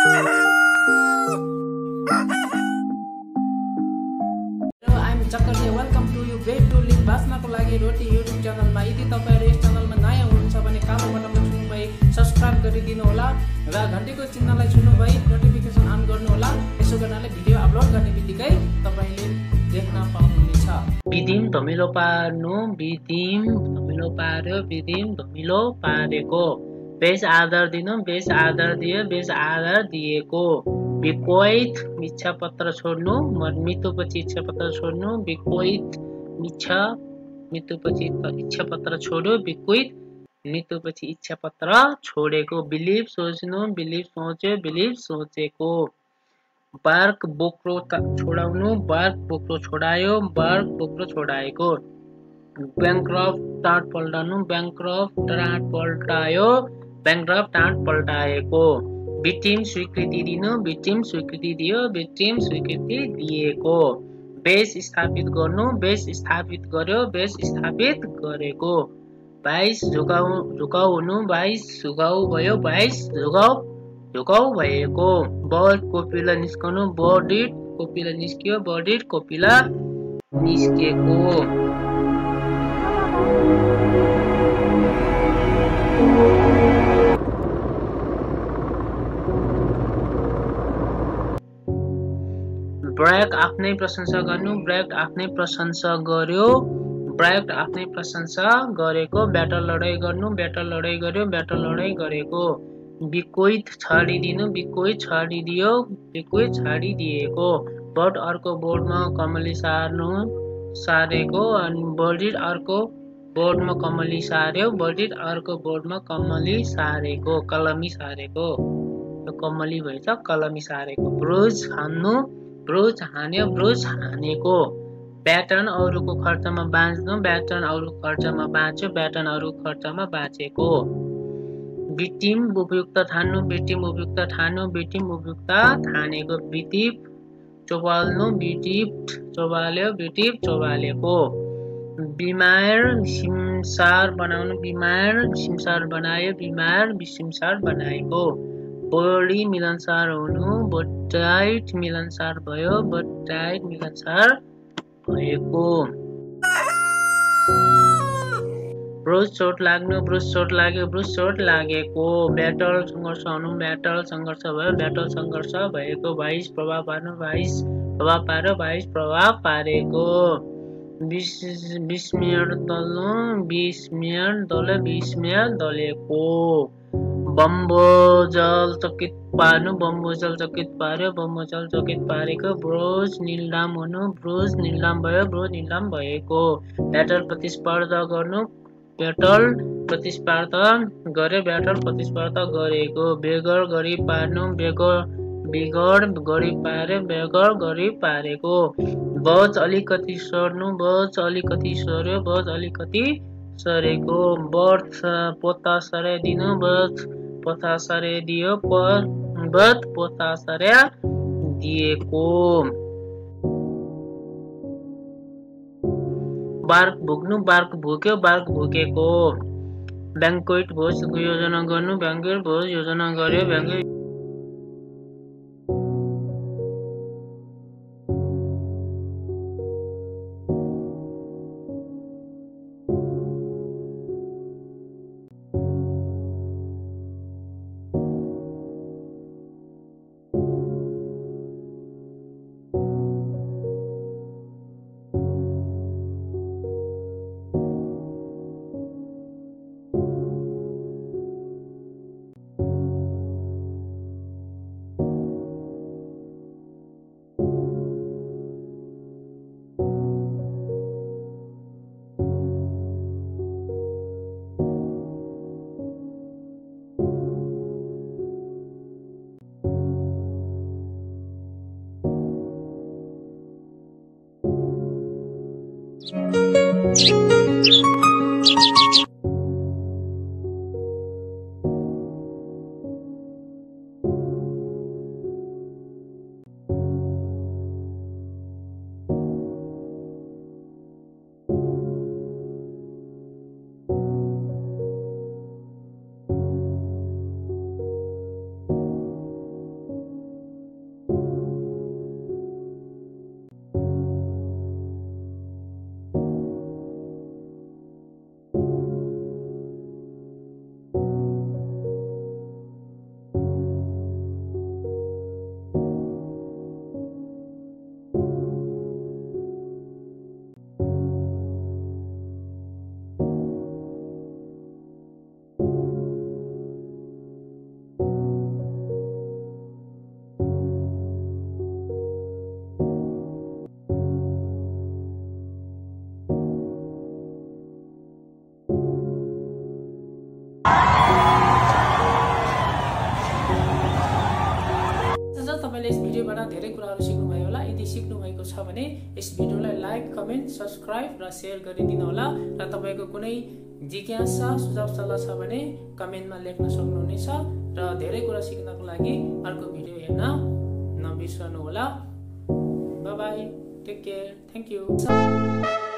I'm Chakarya. Welcome to you Great to Live बाँच्नको लागि रोटी YouTube च्यानलमा। यदि तपाईहरु यस च्यानलमा नयाँ हुनुहुन्छ भने कालो बटनमा छुनु भई सब्स्क्राइब गरिदिनु होला र घण्टीको चिन्हलाई छुनु भई नोटिफिकेसन अन गर्नु होला। यसो गर्नाले भिडियो अपलोड गर्ने बित्तिकै तपाईले देख्न पाउनुहुनेछ। बिदिम धमिलो पार्नु, बिदिम धमिलो पार्यो, बिदिम धमिलो पारेको। बेस आदर दिनु, बेस आदर दियो, बेस आदर दिएको। बिक्वैत इच्छा पत्र छोड्नु, मृत्युपछि इच्छा पत्र छोड्नु। बिक्वैत मृत्युपछि इच्छा पत्र छोड्यो। बिक्वैत मृत्युपछि इच्छा पत्र छोडेको। बिलिभ सोच्नु, बिलिभ सोच्यो, बिलिभ सोचेको। बार्क बोक्रो छोडाउनु, बार्क बोक्रो छोडायो, बार्क बोक्रो छोडाएको। ब्याङ्क्रफ्ट टाँट पल्टाउनु, ब्याङ्क्रफ्ट टाँट पल्टायो, ब्याङ्क्रफ्ट टाँट पल्टाएको। विक्टिम स्वीकृति दिनु, विक्टिम स्वीकृति दियो, विक्टिम स्वीकृति दिएको। बेस स्थापित गर्नु, बेस स्थापित गर्यो, बेस स्थापित गरेको। बाइस झुकाउ हुनु, बाइस झुकाउ भयो, बाइस झुकाउ भएको। बर्ड कोपिला निस्कनु, बर्डिट कोपिला निस्कियो, बर्डिट कोपिला निस्केको। ब्र्याक आफ्नै प्रशंसा गर्नु, ब्र्याक आफ्नै प्रशंसा गर्यो, ब्र्याक आफ्नै प्रशंसा गरेको। ब्याटल लडाई गर्नु, ब्याटल लडाई गर्यो, ब्याटल लडाई गरेको। बिक्वैत छाडिदिनु, बिक्वैत छाडिदियो, बिक्वैत छाडिदिएको। बर्ड अर्को बोर्डमा कमली सारेको अनि बर्डिट अर्को बोर्डमा कमली सार्यो, बर्डिट अर्को बोर्डमा कमली सारेको, कलमी सारेको। कमली भएछ, कलमी सारेको। ब्रुज हान्नु, ब्रुज हान्यो, ब्रुज हानेको। ब्याटन अरूको खर्चमा बाँच्नु, ब्याटन अरूको खर्चमा बाँच्यो, ब्याटन अरूको खर्चमा बाँचेको। बिटिम उपयुक्त ठान्नु, बिटिम उपयुक्त ठान्नु, बिटिम उपयुक्त ठानेको। बिटिप चोबाल्नु, बिटिप चोबाल्यो, बिटिप चोबालेको। बिमार सिमसार बनाउनु, बिमार सिमसार बनायो, बिमार सिमसार बनाएको। बढी मिलनसार हुनु, बटाइट मिलनसार भयो, बटाइट मिलनसार भएको। ब्रुज चोट लाग्नु, ब्रुज चोट लाग्यो, ब्रुज चोट लागेको। ब्याटल सङ्घर्ष हुनु, ब्याटल सङ्घर्ष भयो, ब्याटल सङ्घर्ष भएको। बाइस प्रभाव पार्नु, बाइस प्रभाव पार्यो, बाइस प्रभाव पारेको। विस्मय दल्नु, विस्मय दल्यो, विस्मय दलेको। बम्बोजल चकित पार्नु, बम्बोजल चकित पार्यो, बम्बोजल चकित पारेको। ब्रोज निलाम हुनु, ब्रोज निलाम भयो, ब्रोज निलाम भएको। ब्याटल प्रतिस्पर्धा गर्नु, ब्याटल प्रतिस्पर्धा गर्यो, ब्याटल प्रतिस्पर्धा गरेको। बेगर गरी पार्नु, बिगड गरी पार्यो, बेगर गरी पारेको। बज अलिकति सर्नु, बज अलिकति सर्यो, बज अलिकति सरेको। बर्थ पोता सराइदिनु, बर्थ पोता सराइदियो, बर्थ पोता सराइ दिएको। बार्क भुक्नु, बार्क भुक्यो, बार्क भुकेको। ब्याङ्क्वेट भोज योजना गर्नु, ब्याङ्क्वेट भोज योजना गर्यो, ब्याङ्क्वेट भिडियोबाट धेरै कुराहरू सिक्नुभयो होला। यदि सिक्नुभएको छ भने यस भिडियोलाई लाइक, कमेन्ट, सब्स्क्राइब र सेयर गरिदिनु होला र तपाईको कुनै जिज्ञासा सुझाव सल्लाह छ भने कमेन्टमा लेख्न सक्नुहुनेछ र धेरै कुरा सिक्नको लागि अर्को भिडियो हेर्न नबिर्सनु होला। Bye bye, take care, thank you.